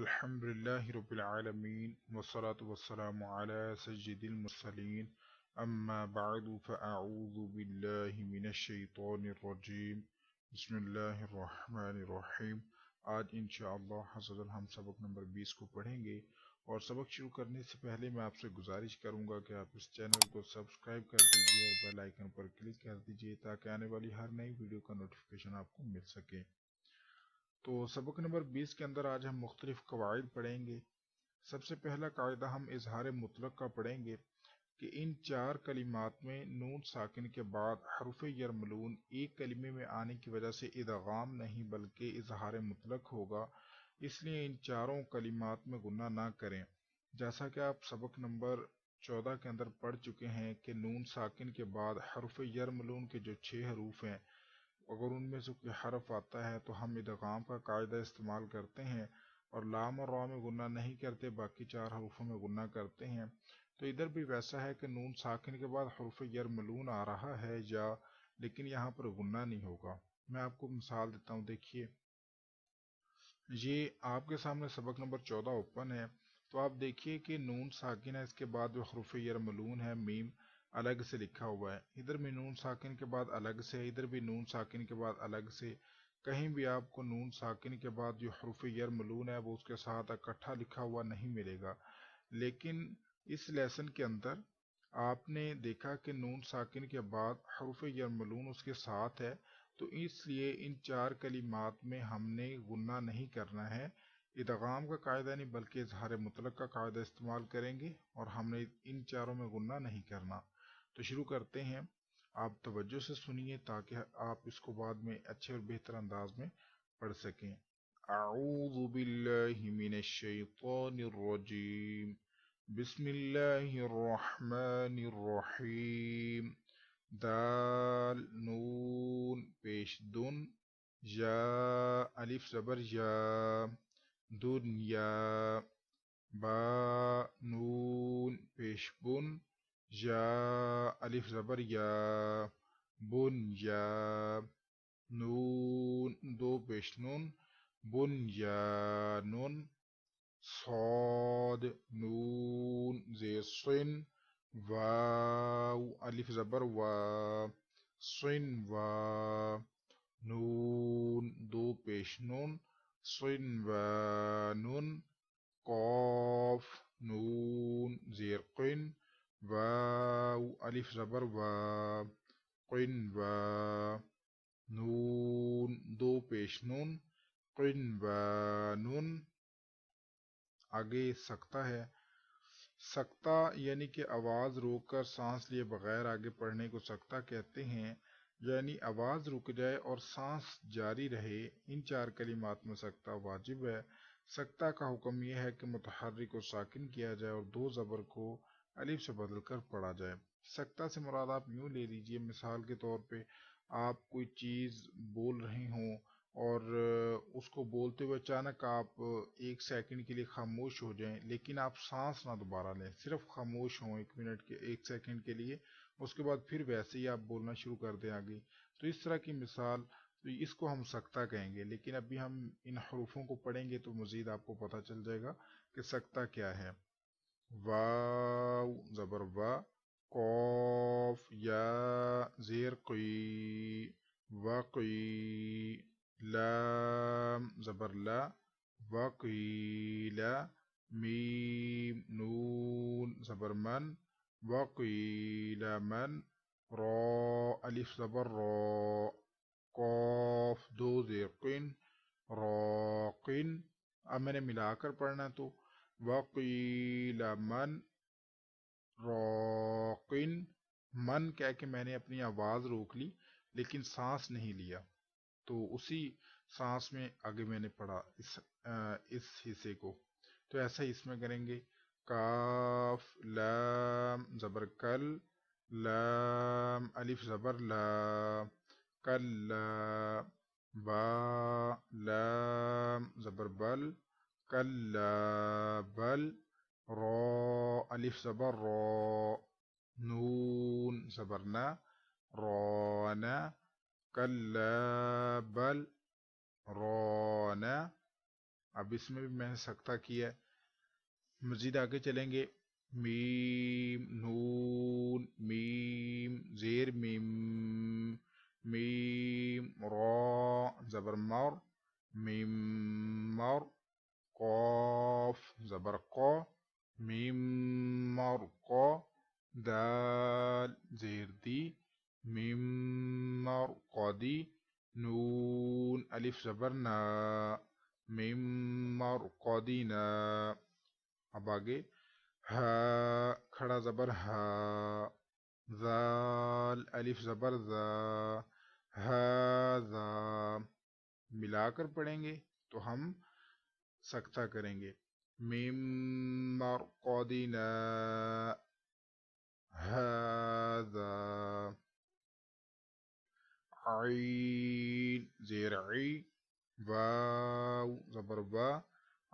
الحمدللہ رب العالمین والصلاة والسلام علی سید المرسلین اما بعد فاعوذ باللہ من الشیطان الرجیم بسم اللہ الرحمن الرحیم۔ آج انشاءاللہ حضرت ہم سبق نمبر 20 کو پڑھیں گے، اور سبق شروع کرنے سے پہلے میں آپ سے گزارش کروں گا کہ آپ اس چینل کو سبسکرائب کر دیجئے اور بیل آئیکن پر کلک کر دیجئے تاکہ آنے والی ہر نئی ویڈیو کا نوٹیفیکیشن آپ کو مل سکے۔ تو سبق نمبر 20 کے اندر آج ہم مختلف قواعد پڑھیں گے۔ سب سے پہلا قاعدہ ہم اظہار مطلق کا پڑھیں گے کہ ان چار کلمات میں نون ساکن کے بعد حرف یرملون ایک کلمے میں آنے کی وجہ سے ادغام نہیں بلکہ اظہار مطلق ہوگا، اس لیے ان چاروں کلمات میں غنہ نہ کریں۔ جیسا کہ آپ سبق نمبر 14 کے اندر پڑھ چکے ہیں کہ نون ساکن کے بعد حرف یرملون کے جو 6 حروف ہیں، اگر ان میں سے کوئی حرف آتا ہے تو ہم ادغام کا قاعدہ استعمال کرتے ہیں اور لام اور را میں غنہ نہیں کرتے، باقی 4 حروفوں میں غنہ کرتے ہیں۔ تو ادھر بھی ویسا ہے کہ نون ساکن کے بعد حرف یرملون آ رہا ہے لیکن یہاں پر غنہ نہیں ہوگا۔ میں آپ کو مثال دیتا ہوں، دیکھیے یہ آپ کے سامنے سبق نمبر 14 اوپن ہے، تو آپ دیکھیے کہ نون ساکن ہے، اس کے بعد جو حرف یرملون ہے میم الگ سے لکھا ہوا ہے، ادھر بھی نون ساکن کے بعد الگ سے، ادھر بھی نون ساکن کے بعد الگ سے، کہیں بھی آپ کو نون ساکن کے بعد جو حرف یرملون ہے وہ اس کے ساتھ اکٹھا لکھا ہوا نہیں ملے گا۔ لیکن اس لیسن کے اندر آپ نے دیکھا کہ نون ساکن کے بعد حرف یرملون اس کے ساتھ ہے، تو اس لیے ان چار کلمات میں ہم نے غنہ نہیں کرنا ہے، ادغام کا قاعدہ نہیں بلکہ اظہار مطلق کا قاعدہ استعمال کریں گے، اور ہم نے ان چاروں میں غنہ نہیں کرنا۔ تو شروع کرتے ہیں، آپ توجہ سے سنیے تاکہ آپ اس کو بعد میں اچھے اور بہتر انداز میں پڑھ سکیں۔ اعوذ باللہ من الشیطان الرجیم، بسم اللہ الرحمن الرحیم۔ دال نون پیش دن، یا الف زبر یا، دنیا۔ با نون پیش بن، یا الف زبر یا، بن یا۔ نون دو پیش نون، بن یا نون۔ صاد نون زیر صن، واو الف زبر وا، صن وا۔ نون دو پیش نون، صن و نون۔ قاف نون زیر قن، واو الف زبر وا، قن وا۔ نون دو پیش نون، قن و نون۔ آگے سکتہ ہے، سکتہ یعنی کہ آواز روک کر سانس لیے بغیر آگے پڑھنے کو سکتہ کہتے ہیں، یعنی آواز رک جائے اور سانس جاری رہے، ان چار کلمات میں سکتہ واجب ہے۔ سکتہ کا حکم یہ ہے کہ متحرک کو ساکن کیا جائے اور دو زبر کو الف سے بدل کر پڑھا جائے۔ سکتہ سے مراد آپ یوں لے لیجئے، مثال کے طور پہ آپ کوئی چیز بول رہے ہوں اور اس کو بولتے ہوئے اچانک آپ 1 سیکنڈ کے لیے خاموش ہو جائیں، لیکن آپ سانس نہ دوبارہ لیں، صرف خاموش ہوں 1 منٹ کے 1 سیکنڈ کے لیے، اس کے بعد پھر ویسے ہی آپ بولنا شروع کر دیں آگے، تو اس طرح کی مثال، تو اس کو ہم سکتہ کہیں گے۔ لیکن ابھی ہم ان حروفوں کو پڑھیں گے تو مزید آپ کو پتہ چل جائے گا کہ سکتہ کیا ہے۔ واو زبر وا، قوف یا زیر قی، وقی۔ لام زبر لا، وقیلا۔ میم نون زبر من، وقیلا من۔ را الف زبر را، قاف دو زیر قن، راقن۔ اب میں نے ملا کر پڑھنا تو وقیل من راقن۔ من کہہ کے میں نے اپنی آواز روک لی لیکن سانس نہیں لیا، تو اسی سانس میں آگے میں نے پڑھا اس حصے کو، تو ایسا ہی اس میں کریں گے۔ کاف لام زبر کل، لام الف زبر لا، کلا۔ با لام زبر بل، کلا بل۔ را الف زبر را، نون زبر نا، رانا۔ کلا بل رانا۔ اب اس میں بھی میں نے سکتہ کیا ہے. مزید آگے چلیں گے. میم نون میم زیر میم میم را زبر مر میم مر قاف زبر قا میم مر قا دال زیر دی میم مر قادی نون الف زبر نا میم مر قادینا. اب آگے ہا کھڑا زبر ہا ذال الف زبر ذا ہذا. ملا کر پڑھیں گے تو ہم سکتہ کریں گے. میم مرقدنا هذا عین زیر عی واو زبر با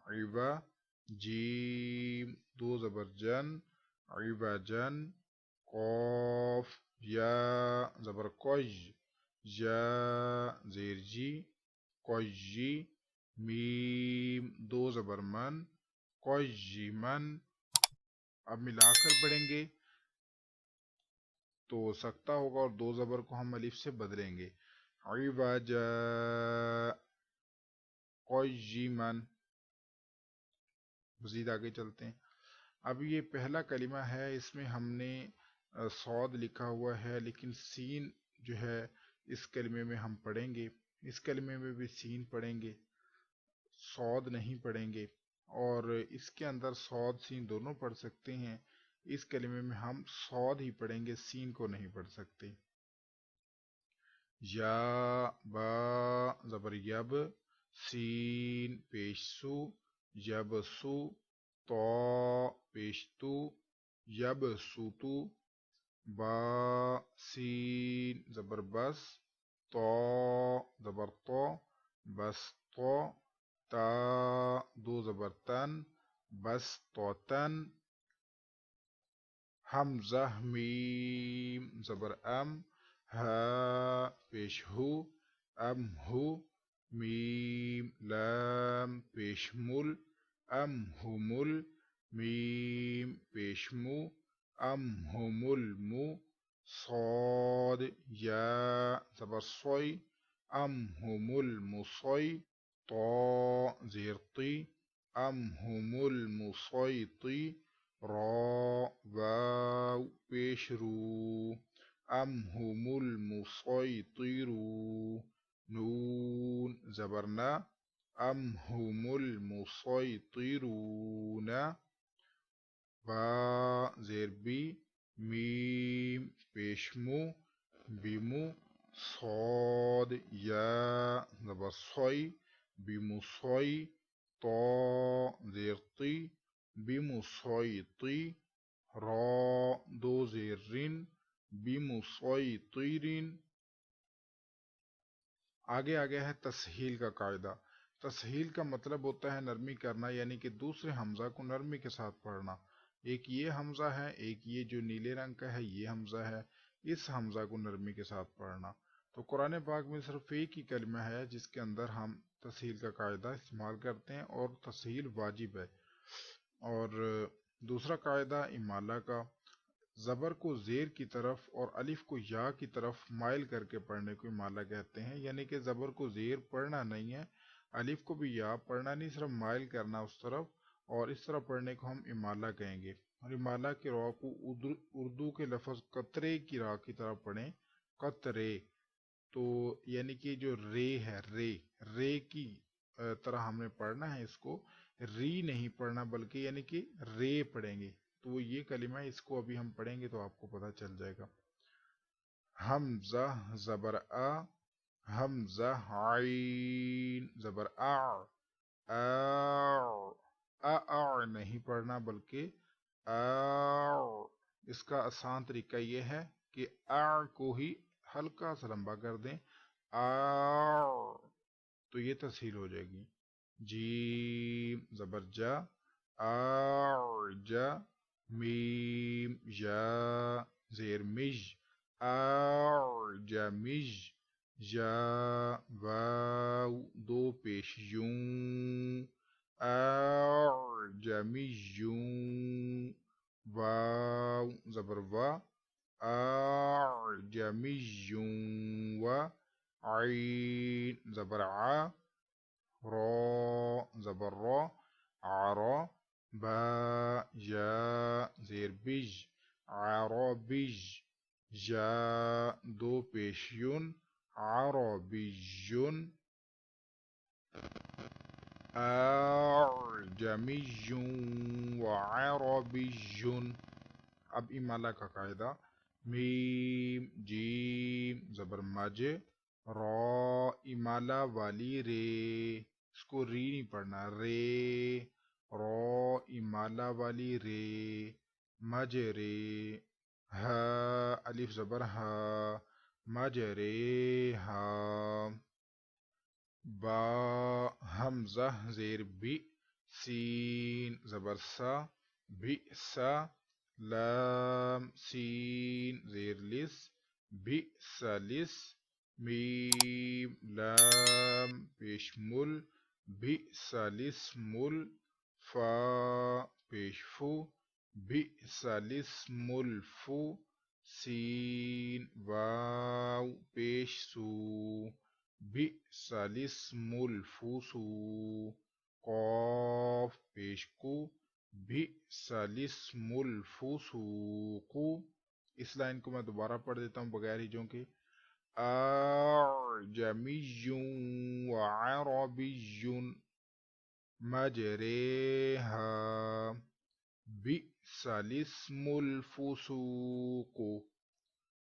عبا جیم دو زبر جن عبا جن قاف یا زبر کوج یا زیر جی کوجی میم دو زبر من کوجی من. اب ملا کر پڑھیں گے تو سکتہ ہوگا اور دو زبر کو ہم الف سے بدلیں گے. عباجا قیمن. مزید آگے چلتے ہیں. اب یہ پہلا کلمہ ہے، اس میں ہم نے صاد لکھا ہوا ہے لیکن سین جو ہے اس کلمے میں ہم پڑھیں گے. اس کلمے میں بھی سین پڑھیں گے، صاد نہیں پڑھیں گے، اور اس کے اندر صاد سین دونوں پڑھ سکتے ہیں. اس کلمے میں ہم صاد ہی پڑھیں گے، سین کو نہیں پڑھ سکتے. یا با زبر یب سین پیش سو یب سو تو پیش تو یب سو تو با سین زبر بس تو زبر تو بس تو تا دو زبر تن بس تو تن. حمزہ میم زبر ام ہا پیش ہو ام ہو میم لام پیش مل ام ہو مل میم پیش مو ام ہو مل مو صاد یا زبر صوی ام ہو مل مصوی تو زیر طی ام ہو مل مصویطی را واو پیش رو ام هم المسيطرون نون زبرنا ام هم المسيطرون با زیر بی میم پیشمو بیمو صاد یا زبر صوی بمصوی طا زیر طی بمصيطي را دو زیر رین بمصيطرین. آگے ہے تسہیل کا قاعدہ. تسہیل کا مطلب ہوتا ہے نرمی کرنا، یعنی کہ دوسرے حمزہ کو نرمی کے ساتھ پڑھنا. ایک یہ حمزہ ہے، ایک یہ جو نیلے رنگ کا ہے یہ حمزہ ہے، اس حمزہ کو نرمی کے ساتھ پڑھنا. تو قرآن پاک میں صرف ایک ہی کلمہ ہے جس کے اندر ہم تسہیل کا قاعدہ استعمال کرتے ہیں اور تسہیل واجب ہے. اور دوسرا قاعدہ امالہ کا، زبر کو زیر کی طرف اور الف کو یا کی طرف مائل کر کے پڑھنے کو امالہ کہتے ہیں. یعنی کہ زبر کو زیر پڑھنا نہیں ہے، الف کو بھی یا پڑھنا نہیں، صرف مائل کرنا اس طرف، اور اس طرح پڑھنے کو ہم امالہ کہیں گے. اور امالہ کے را کو اردو کے لفظ قطرے کی را کی طرح پڑھیں، قطرے. تو یعنی کہ جو رے ہے، رے کی طرح ہم نے پڑھنا ہے، اس کو ری نہیں پڑھنا بلکہ یعنی کہ رے پڑھیں گے. تو وہ یہ کلمہ ہے، اس کو ابھی ہم پڑھیں گے تو آپ کو پتہ چل جائے گا. حمزہ زبر آ حمزہ عین زبر نہیں پڑھنا بلکہ اس کا آسان طریقہ یہ ہے کہ کو ہی ہلکا سا لمبا کر دیں تو یہ تسہیل ہو جائے گی. جیم زبر جا جا میم یا زیر مج مج یا واو دو پیش یوں أعجمي واو زبر وا أعجمي وعين زبر ع را زبر را عرا با جا زیر بج عربج جا دو پیشیون عربیون أعجمي وعربي. اب امالا کا قاعدہ میم جیم زبر ماجے را امالا والی رے، اس کو ری نہیں پڑھنا، رے را امالا والی رے ماجے رے، ہا الف زبر ہا ماجے رے ہا، با حمزہ زیر بی سین زبر سا بی سا لام سین زیر لس بی سالس میم لام پیش مل بی سالس مل فا پیش فو بی سالس مل فو سین واو پیش سو بئس الاسم الفسوق قاف پیش کو بئس الاسم الفسوق. اس لائن کو میں دوبارہ پڑھ دیتا ہوں بغیر ہجوں کے. اعجمی وعربی مجریہا بئس الاسم الفسوق.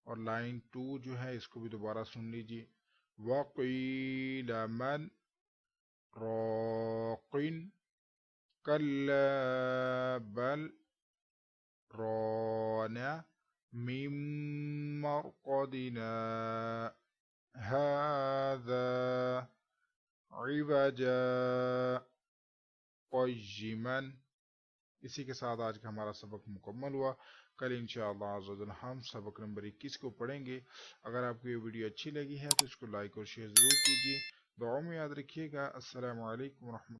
اور لائن 2 جو ہے اس کو بھی دوبارہ سن لیجیے. وقیل من راق کلا بل ران من مرقدنا هذا عوجا قیما. اسی کے ساتھ آج کا ہمارا سبق مکمل ہوا. کل انشاءاللہ عز و جل ہم سبق نمبر 21 کو پڑھیں گے. اگر آپ کو یہ ویڈیو اچھی لگی ہے تو اس کو لائک اور شیئر ضرور کیجیے. دعاؤں میں یاد رکھیے گا. السلام علیکم ورحمۃ اللہ.